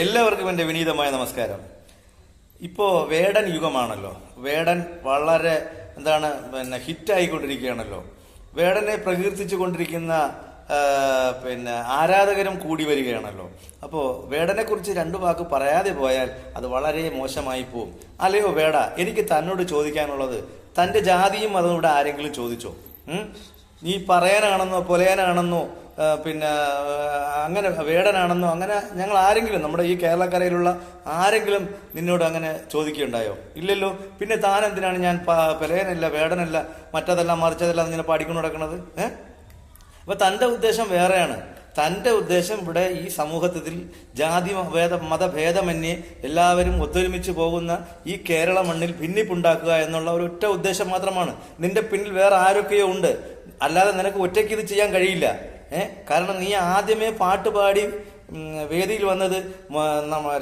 എല്ലാവർക്കും എൻ്റെ വിനീതമായ നമസ്കാരം. ഇപ്പോൾ വേടൻ യുഗമാണല്ലോ. വേടൻ വളരെ ഹിറ്റായിക്കൊണ്ടിരിക്കുകയാണല്ലോ. വേടനെ പ്രകീർത്തിച്ചു കൊണ്ടിരിക്കുന്ന ആരാധകരും കൂടി വരികയാണല്ലോ. അപ്പോൾ വേടനെ കുറിച്ച് രണ്ടു വാക്ക് പറയാതെ പോയാൽ അത് വളരെ മോശമായി പോവും. അല്ലയോ വേട, എനിക്ക് തന്നോട് ചോദിക്കാനുള്ളത്, തൻ്റെ ജാതിയും മതവും ഇവിടെ ആരെങ്കിലും ചോദിച്ചോ? നീ പറയാനാണെന്നോ പൊലയാനാണെന്നോ അങ്ങനെ വേടനാണെന്നോ അങ്ങനെ ഞങ്ങൾ ആരെങ്കിലും, നമ്മുടെ ഈ കേരളക്കരയിലുള്ള ആരെങ്കിലും നിന്നോട് അങ്ങനെ ചോദിക്കുകയുണ്ടായോ? ഇല്ലല്ലോ. പിന്നെ താൻ എന്തിനാണ് ഞാൻ പെലയനല്ല, വേടനല്ല, മറ്റതെല്ലാം മറിച്ചതെല്ലാം ഇങ്ങനെ പാടിക്കൊണ്ട് നടക്കുന്നത്? അപ്പൊ തൻ്റെ ഉദ്ദേശം വേറെയാണ്. തൻ്റെ ഉദ്ദേശം ഇവിടെ ഈ സമൂഹത്തിൽ ജാതി മതഭേദമന്യേ എല്ലാവരും ഒത്തൊരുമിച്ച് പോകുന്ന ഈ കേരള മണ്ണിൽ ഭിന്നിപ്പുണ്ടാക്കുക എന്നുള്ള ഒരു ഒറ്റ ഉദ്ദേശം മാത്രമാണ്. നിന്റെ പിന്നിൽ വേറെ ആരൊക്കെയോ ഉണ്ട്. അല്ലാതെ നിനക്ക് ഒറ്റയ്ക്ക് ഇത് ചെയ്യാൻ കഴിയില്ല. കാരണം നീ ആദ്യമേ പാട്ടുപാടി വേദിയിൽ വന്നത്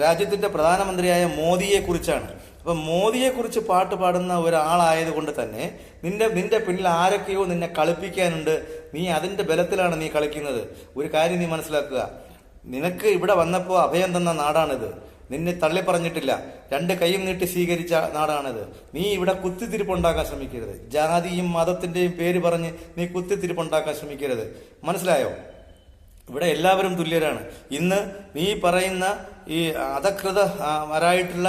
രാജ്യത്തിന്റെ പ്രധാനമന്ത്രിയായ മോദിയെ കുറിച്ചാണ്. അപ്പൊ മോദിയെ കുറിച്ച് പാട്ട് പാടുന്ന ഒരാളായത് കൊണ്ട് തന്നെ നിന്റെ പിന്നിൽ ആരൊക്കെയോ നിന്നെ കളിപ്പിക്കാനുണ്ട്. നീ അതിന്റെ ബലത്തിലാണ് നീ കളിക്കുന്നത്. ഒരു കാര്യം നീ മനസ്സിലാക്കുക, നിനക്ക് ഇവിടെ വന്നപ്പോൾ അഭയം തന്ന നാടാണിത്. നിന്നെ തള്ളി പറഞ്ഞിട്ടില്ല, രണ്ട് കൈയും നീട്ടി സ്വീകരിച്ച നാടാണിത്. നീ ഇവിടെ കുത്തിത്തിരിപ്പുണ്ടാക്കാൻ ശ്രമിക്കരുത്. ജാതിയും മതത്തിന്റെയും പേര് പറഞ്ഞ് നീ കുത്തിത്തിരിപ്പുണ്ടാക്കാൻ ശ്രമിക്കരുത്. മനസ്സിലായോ? ഇവിടെ എല്ലാവരും തുല്യരാണ്. ഇന്ന് നീ പറയുന്ന ഈ അധകൃതരായിട്ടുള്ള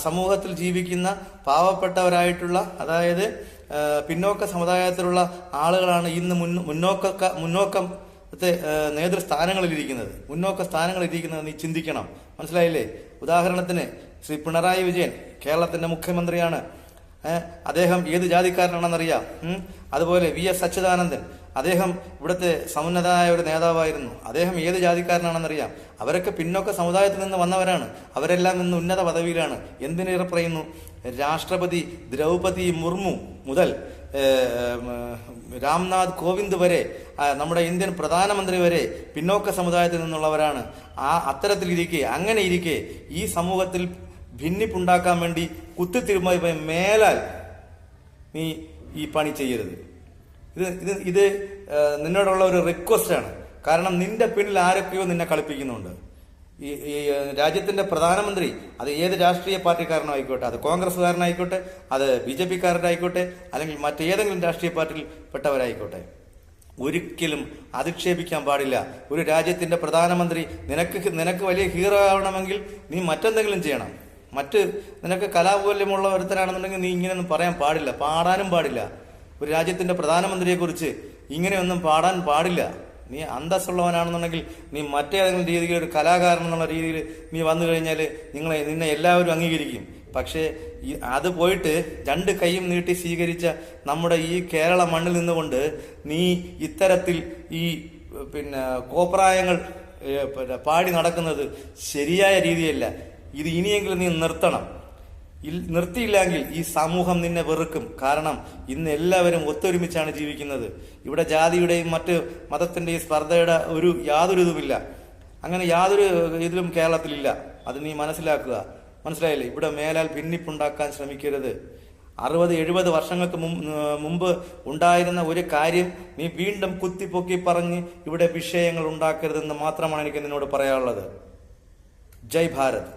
സമൂഹത്തിൽ ജീവിക്കുന്ന പാവപ്പെട്ടവരായിട്ടുള്ള, അതായത് പിന്നോക്ക സമുദായത്തിലുള്ള ആളുകളാണ് ഇന്ന് മുന്നോക്കം നേതൃസ്ഥാനങ്ങളിലിരിക്കുന്നത്, മുന്നോക്ക സ്ഥാനങ്ങളിലിരിക്കുന്നത്. നീ ചിന്തിക്കണം. മനസ്സിലായില്ലേ? ഉദാഹരണത്തിന് ശ്രീ പിണറായി വിജയൻ കേരളത്തിന്റെ മുഖ്യമന്ത്രിയാണ്. അദ്ദേഹം ഏത് ജാതിക്കാരനാണെന്നറിയാം. അതുപോലെ VS അച്യുതാനന്ദൻ, അദ്ദേഹം ഇവിടുത്തെ സമുന്നതനായ ഒരു നേതാവായിരുന്നു. അദ്ദേഹം ഏത് ജാതിക്കാരനാണെന്നറിയാം. അവരൊക്കെ പിന്നോക്ക സമുദായത്തിൽ നിന്ന് വന്നവരാണ്. അവരെല്ലാം ഇന്ന് ഉന്നത പദവിയിലാണ്. എന്തിനേറെ പറയുന്നു, രാഷ്ട്രപതി ദ്രൗപദി മുർമു മുതൽ രാംനാഥ് കോവിന്ദ് വരെ, നമ്മുടെ ഇന്ത്യൻ പ്രധാനമന്ത്രി വരെ പിന്നോക്ക സമുദായത്തിൽ നിന്നുള്ളവരാണ്. അങ്ങനെ ഇരിക്കെ ഈ സമൂഹത്തിൽ ഭിന്നിപ്പുണ്ടാക്കാൻ വേണ്ടി കുത്തിത്തിരുമായി മേലാൽ നീ ഈ പണി ചെയ്യരുത്. ഇത് നിന്നോടുള്ള ഒരു റിക്വസ്റ്റാണ്. കാരണം നിന്റെ പിന്നിൽ ആരൊക്കെയോ നിന്നെ കളിപ്പിക്കുന്നുണ്ട്. ഈ രാജ്യത്തിന്റെ പ്രധാനമന്ത്രി, അത് ഏത് രാഷ്ട്രീയ പാർട്ടിക്കാരനോ ആയിക്കോട്ടെ, അത് കോൺഗ്രസ്സുകാരനായിക്കോട്ടെ, അത് BJP-കാരനായിക്കോട്ടെ, അല്ലെങ്കിൽ മറ്റേതെങ്കിലും രാഷ്ട്രീയ പാർട്ടിയിൽ പെട്ടവരായിക്കോട്ടെ, ഒരിക്കലും അധിക്ഷേപിക്കാൻ പാടില്ല. ഒരു രാജ്യത്തിന്റെ പ്രധാനമന്ത്രി നിനക്ക് വലിയ ഹീറോ ആവണമെങ്കിൽ നീ മറ്റെന്തെങ്കിലും ചെയ്യണം. നിനക്ക് കലാമൂല്യമുള്ള ഒരുത്തനാണെന്നുണ്ടെങ്കിൽ നീ ഇങ്ങനെയൊന്നും പറയാൻ പാടില്ല, പാടാനും പാടില്ല. ഒരു രാജ്യത്തിന്റെ പ്രധാനമന്ത്രിയെ കുറിച്ച് ഇങ്ങനെയൊന്നും പാടാൻ പാടില്ല. നീ അന്തസ്സുള്ളവനാണെന്നുണ്ടെങ്കിൽ നീ മറ്റേതെങ്കിലും രീതിയിൽ ഒരു കലാകാരൻ എന്നുള്ള രീതിയിൽ നീ വന്നു കഴിഞ്ഞാൽ നിന്നെ എല്ലാവരും അംഗീകരിക്കും. പക്ഷേ അത് പോയിട്ട് രണ്ട് കൈയും നീട്ടി സ്വീകരിച്ച നമ്മുടെ ഈ കേരള മണ്ണിൽ നിന്നുകൊണ്ട് നീ ഇത്തരത്തിൽ ഈ കോപ്രായങ്ങൾ പാടി നടക്കുന്നത് ശരിയായ രീതിയല്ല. ഇത് ഇനിയെങ്കിലും നീ നിർത്തണം. നിർത്തിയില്ലെങ്കിൽ ഈ സമൂഹം നിന്നെ വെറുക്കും. കാരണം ഇന്ന് എല്ലാവരും ഒത്തൊരുമിച്ചാണ് ജീവിക്കുന്നത്. ഇവിടെ ജാതിയുടെയും മറ്റ് മതത്തിന്റെയും സ്പർദ്ധയുടെ യാതൊരു ഇതുമില്ല. അങ്ങനെ യാതൊരു ഇതിലും കേരളത്തിലില്ല. അത് നീ മനസ്സിലാക്കുക. മനസ്സിലായില്ലേ? ഇവിടെ മേലാൽ ഭിന്നിപ്പുണ്ടാക്കാൻ ശ്രമിക്കരുത്. 60-70 വർഷങ്ങൾക്ക് മുമ്പ് ഉണ്ടായിരുന്ന ഒരു കാര്യം നീ വീണ്ടും കുത്തിപ്പൊക്കി പറഞ്ഞ് ഇവിടെ വിഷയങ്ങൾ ഉണ്ടാക്കരുതെന്ന് മാത്രമാണ് എനിക്ക് നിന്നോട് പറയാനുള്ളത്. ജയ് ഭാരത്.